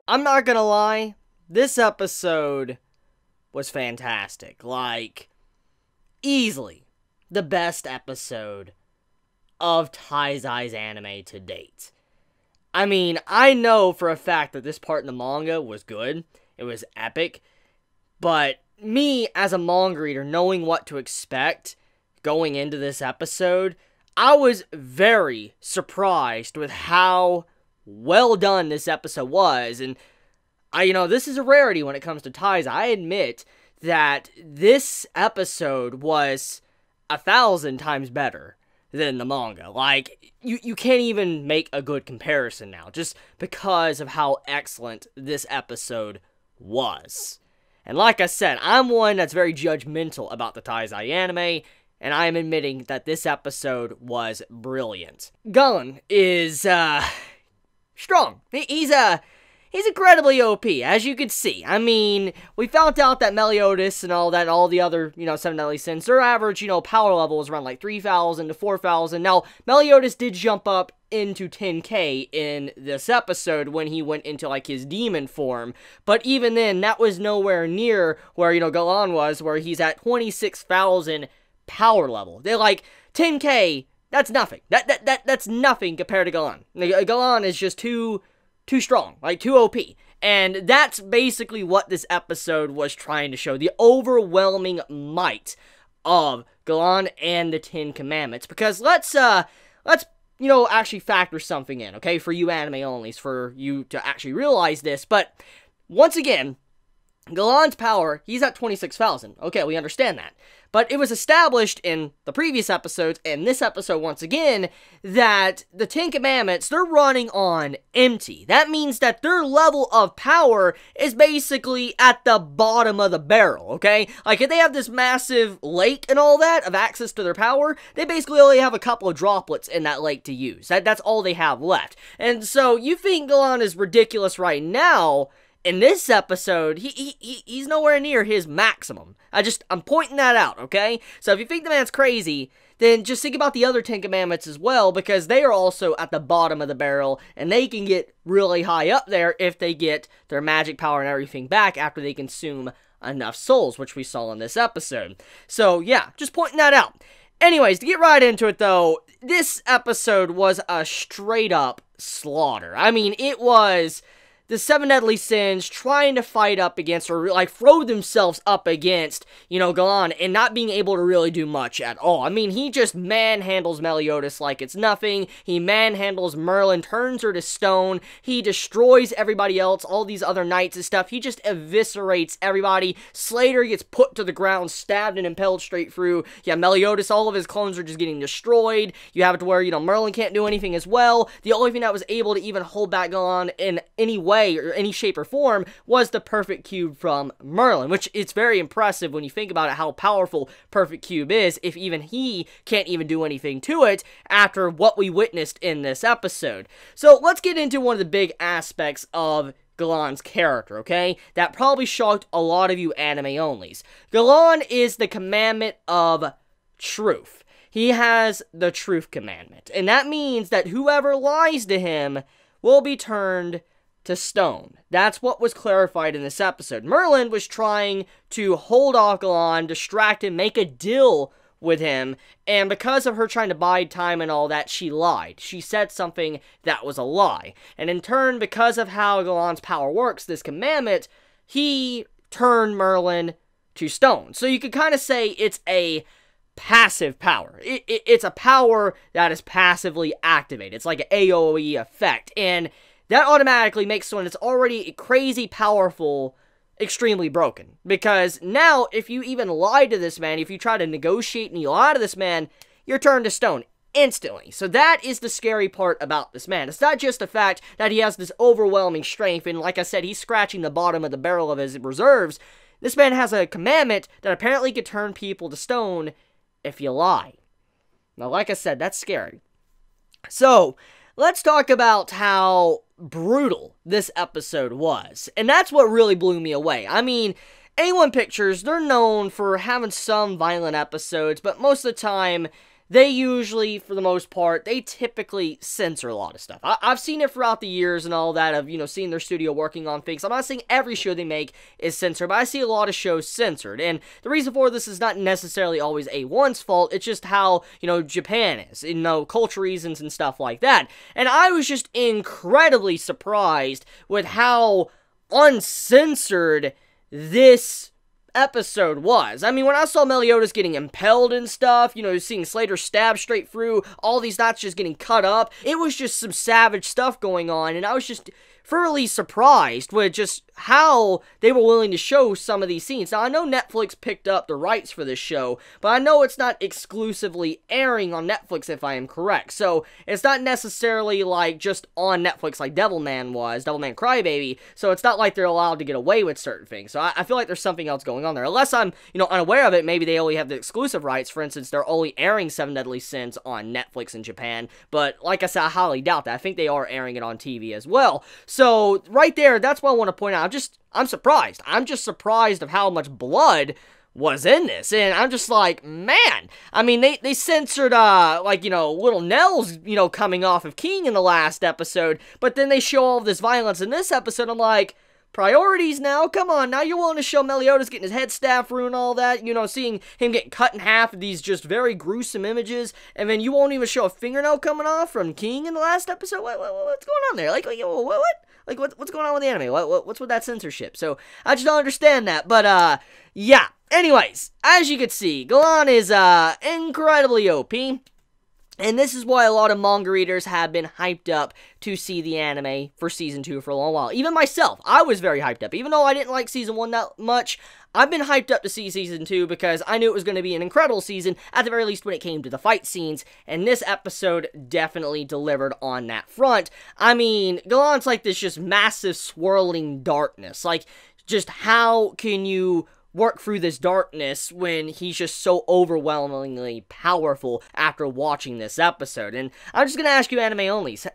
I'm not gonna lie, this episode was fantastic. Like, easily the best episode of Taizai's anime to date. I mean, I know for a fact that this part in the manga was good. It was epic. But me, as a manga reader, knowing what to expect going into this episode, I was very surprised with how well done this episode was. And this is a rarity when it comes to Taizai. I admit that this episode was 1,000 times better than the manga. Like, you can't even make a good comparison now, just because of how excellent this episode was. And like I said, I'm one that's very judgmental about the Taizai anime, and I am admitting that this episode was brilliant. Galand is, strong. He's incredibly OP, as you can see. I mean, we found out that Meliodas and all that, all the other, Seven Deadly Sins, their average, power level is around like 3,000 to 4,000. Now, Meliodas did jump up into 10k in this episode when he went into, like, his demon form. But even then, that was nowhere near where, Galand was, where he's at 26,000 power level. They're like, 10k, that's nothing. That's nothing compared to Galand. Galand is just too strong, like too OP. And that's basically what this episode was trying to show. The overwhelming might of Galand and the Ten Commandments. Because let's actually factor something in, okay? For you anime onlys, for you to actually realize this. But once again, Galand's power, he's at 26,000. Okay, we understand that. But it was established in the previous episodes, and this episode once again, that the Ten Commandments, they're running on empty. That means that their level of power is basically at the bottom of the barrel, okay? Like, if they have this massive lake and all that of access to their power, they basically only have a couple of droplets in that lake to use. That's all they have left. And so, you think Galand is ridiculous right now. In this episode, he's nowhere near his maximum. I'm pointing that out, okay? So if you think the man's crazy, then just think about the other Ten Commandments as well, because they are also at the bottom of the barrel, and they can get really high up there if they get their magic power and everything back after they consume enough souls, which we saw in this episode. So yeah, just pointing that out. Anyways, to get right into it though, this episode was a straight up slaughter. I mean, it was the Seven Deadly Sins trying to fight up against, or like throw themselves up against, Galand, and not being able to really do much at all. I mean, he just manhandles Meliodas like it's nothing. He manhandles Merlin, turns her to stone. He destroys everybody else, all these other knights and stuff. He just eviscerates everybody. Slater gets put to the ground, stabbed and impaled straight through. Yeah, Meliodas, all of his clones are just getting destroyed. You have it to where, Merlin can't do anything as well. The only thing that was able to even hold back Galand in any way, or any shape or form, was the perfect cube from Merlin, which it's very impressive when you think about it, how powerful perfect cube is, if even he can't even do anything to it after what we witnessed in this episode. So let's get into one of the big aspects of Galand's character, okay? That probably shocked a lot of you anime onlys. Galand is the commandment of truth. He has the truth commandment, and that means that whoever lies to him will be turned to stone. That's what was clarified in this episode. Merlin was trying to hold off Galand, distract him, make a deal with him, and because of her trying to bide time and all that, she lied. She said something that was a lie. And in turn, because of how Galand's power works, this commandment, he turned Merlin to stone. So you could kind of say it's a passive power. It's a power that is passively activated. It's like an AoE effect, and that automatically makes someone that's already crazy powerful extremely broken. Because now, if you even lie to this man, if you try to negotiate and you lie to this man, you're turned to stone instantly. So that is the scary part about this man. It's not just the fact that he has this overwhelming strength, and like I said, he's scratching the bottom of the barrel of his reserves. This man has a commandment that apparently could turn people to stone if you lie. Now, like I said, that's scary. So, let's talk about how brutal this episode was. And that's what really blew me away. I mean, A1 Pictures, they're known for having some violent episodes, but most of the time, they usually, for the most part, they typically censor a lot of stuff. I've seen it throughout the years and all that of, seeing their studio working on things. I'm not saying every show they make is censored, but I see a lot of shows censored. And the reason for this is not necessarily always A1's fault. It's just how, Japan is, culture reasons and stuff like that. And I was just incredibly surprised with how uncensored this episode was. I mean, when I saw Meliodas getting impaled and stuff, seeing Slater stab straight through, all these knots just getting cut up, it was just some savage stuff going on, and I was just thoroughly surprised with just how they were willing to show some of these scenes. Now, I know Netflix picked up the rights for this show, but I know it's not exclusively airing on Netflix, if I am correct. So, it's not necessarily like just on Netflix like Devilman Crybaby, so it's not like they're allowed to get away with certain things. So, I feel like there's something else going on there. Unless I'm, unaware of it, maybe they only have the exclusive rights. For instance, they're only airing Seven Deadly Sins on Netflix in Japan, but like I said, I highly doubt that. I think they are airing it on TV as well. So, right there, that's what I want to point out. I'm surprised. I'm just surprised of how much blood was in this, and I'm just like, man, I mean, they censored, little Nell's, coming off of King in the last episode, but then they show all this violence in this episode. I'm like, priorities now, come on, now you're willing to show Meliodas getting his head stabbed through and all that, seeing him get cut in half, these just very gruesome images, and then you won't even show a fingernail coming off from King in the last episode? What's going on there? What? Like, what's going on with the anime? What's with that censorship? So, I just don't understand that, but, yeah. Anyways, as you can see, Galand is, incredibly OP, and this is why a lot of manga readers have been hyped up to see the anime for Season 2 for a long while. Even myself, I was very hyped up. Even though I didn't like Season 1 that much, I've been hyped up to see Season 2 because I knew it was going to be an incredible season, at the very least when it came to the fight scenes, and this episode definitely delivered on that front. I mean, Galand's like this just massive swirling darkness. Like, just how can you work through this darkness when he's just so overwhelmingly powerful after watching this episode? And I'm just gonna ask you anime onlys,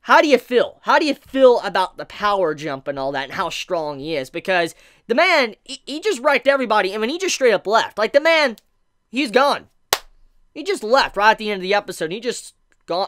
how do you feel? How do you feel about the power jump and all that and how strong he is? Because the man, he just wrecked everybody, and when he just straight up left. Like, the man, he's gone. He just left right at the end of the episode. He just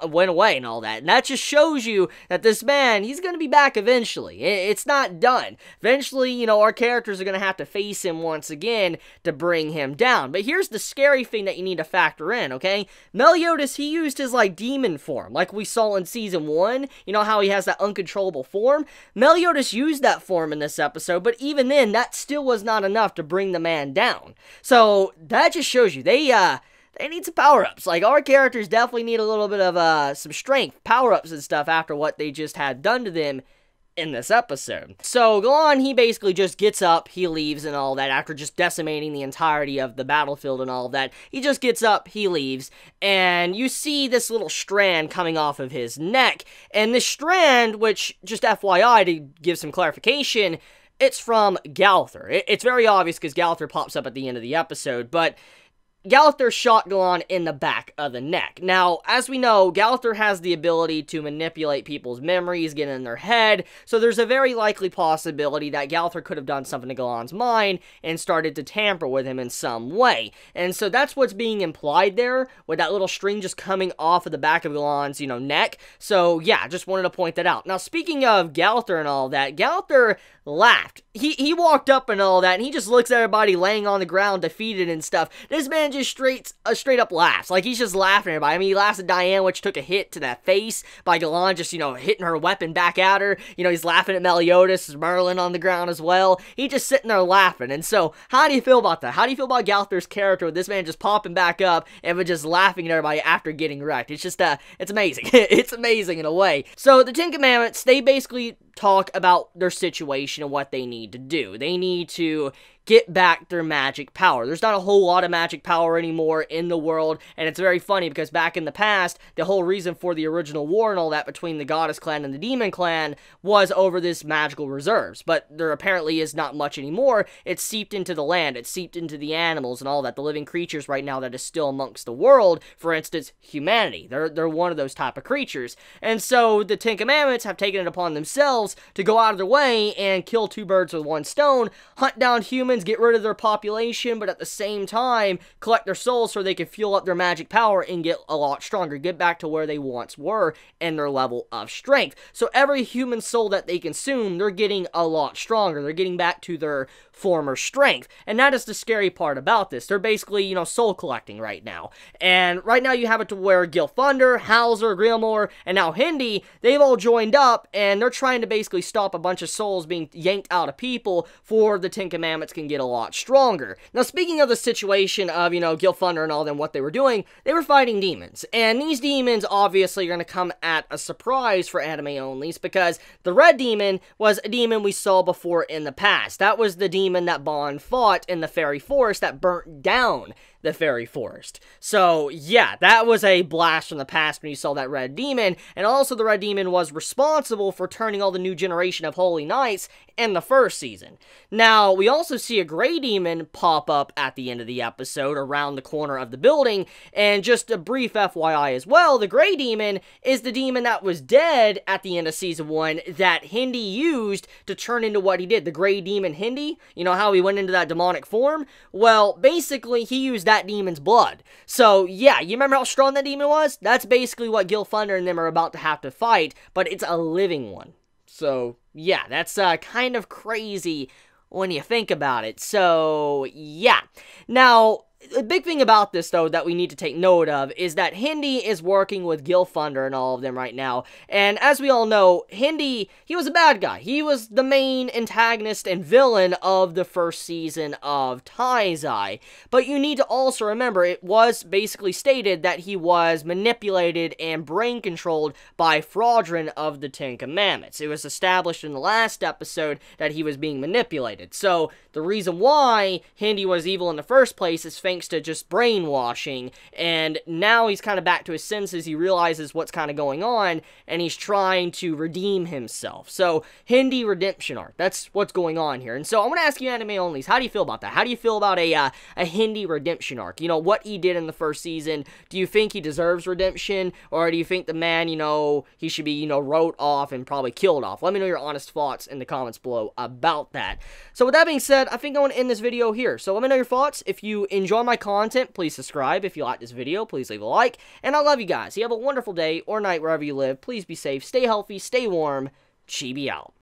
went away and all that. And that just shows you that this man, he's going to be back eventually. It's not done. Eventually, our characters are going to have to face him once again to bring him down. But here's the scary thing that you need to factor in, okay? Meliodas, he used his, demon form, like we saw in Season 1. You know how he has that uncontrollable form? Meliodas used that form in this episode, but even then, that still was not enough to bring the man down. So, that just shows you, they need some power-ups. Like, our characters definitely need a little bit of, some strength, power-ups and stuff after what they just had done to them in this episode. So, Galand, he basically just gets up, he leaves and all that, after just decimating the entirety of the battlefield and all of that. He just gets up, he leaves, and you see this little strand coming off of his neck, and this strand, which, just FYI, to give some clarification, it's from Galther. It's very obvious because Galther pops up at the end of the episode, but Galther shot Galand in the back of the neck. Now, as we know, Galther has the ability to manipulate people's memories, get in their head, so there's a very likely possibility that Galther could have done something to Galand's mind and started to tamper with him in some way. And so that's what's being implied there, with that little string just coming off of the back of Galand's, neck. So, yeah, just wanted to point that out. Now, speaking of Galther and all that, Galther laughed. He walked up and all that, and he just looks at everybody laying on the ground, defeated and stuff. This man just straight up laughs. Like, he's just laughing at everybody. I mean, he laughs at Diane, which took a hit to that face by Galand, just, hitting her weapon back at her. He's laughing at Meliodas, Merlin on the ground as well. He's just sitting there laughing. And so, how do you feel about that? How do you feel about Galther's character with this man just popping back up and just laughing at everybody after getting wrecked? It's just, it's amazing. It's amazing in a way. So, the Ten Commandments, they basically talk about their situation and what they need to do. They need to get back their magic power. There's not a whole lot of magic power anymore in the world, and it's very funny because back in the past, the whole reason for the original war and all that between the Goddess Clan and the Demon Clan was over this magical reserves, but there apparently is not much anymore. It's seeped into the land, it's seeped into the animals and all that, the living creatures right now that is still amongst the world. For instance, humanity. They're one of those type of creatures. And so the Ten Commandments have taken it upon themselves themselves to go out of their way and kill two birds with one stone, hunt down humans, get rid of their population, but at the same time, collect their souls so they can fuel up their magic power and get a lot stronger, get back to where they once were in their level of strength. So every human soul that they consume, they're getting a lot stronger. They're getting back to their former strength. And that is the scary part about this. They're basically, you know, soul collecting right now. And right now you have it to where Gilthunder, Hauser, Grillmore, and now Hindi, they've all joined up, and they're trying to basically stop a bunch of souls being yanked out of people for the Ten Commandments can get a lot stronger. Now, speaking of the situation of, you know, Gilthunder and all them, what they were doing, they were fighting demons. And these demons, obviously, are going to come at a surprise for anime onlys, because the red demon was a demon we saw before in the past. That was the demon that Bond fought in the fairy forest that burnt down the fairy forest. So, yeah, that was a blast from the past when you saw that red demon, and also the red demon was responsible for turning all the new generation of holy knights in the first season. Now, we also see a gray demon pop up at the end of the episode around the corner of the building, and just a brief FYI as well, the gray demon is the demon that was dead at the end of season 1 that Hindi used to turn into what he did, the gray demon Hindi. You know how he went into that demonic form? Well, basically, he used that demon's blood. So, yeah, you remember how strong that demon was? That's basically what Gilthunder and them are about to have to fight, but it's a living one. So, yeah, that's kind of crazy when you think about it. So, yeah. Now, the big thing about this, though, that we need to take note of is that Hindi is working with Gilthunder and all of them right now. And as we all know, Hindi, he was a bad guy. He was the main antagonist and villain of the first season of Taizai. But you need to also remember, it was basically stated that he was manipulated and brain-controlled by Fraudrin of the Ten Commandments. It was established in the last episode that he was being manipulated. So, the reason why Hindi was evil in the first place is thanks to just brainwashing, and now he's kind of back to his senses. He realizes what's kind of going on, and he's trying to redeem himself. So, Hindi redemption arc, that's what's going on here. And so, I want to ask you anime onlys, how do you feel about that? How do you feel about a Hindi redemption arc? You know, what he did in the first season, do you think he deserves redemption, or do you think the man, you know, he should be, you know, wrote off and probably killed off? Let me know your honest thoughts in the comments below about that. So, with that being said, I think I want to end this video here. So, let me know your thoughts. If you enjoy my content, please subscribe. If you like this video, please leave a like. And I love you guys. You have a wonderful day or night wherever you live. Please be safe, stay healthy, stay warm. Chibi out.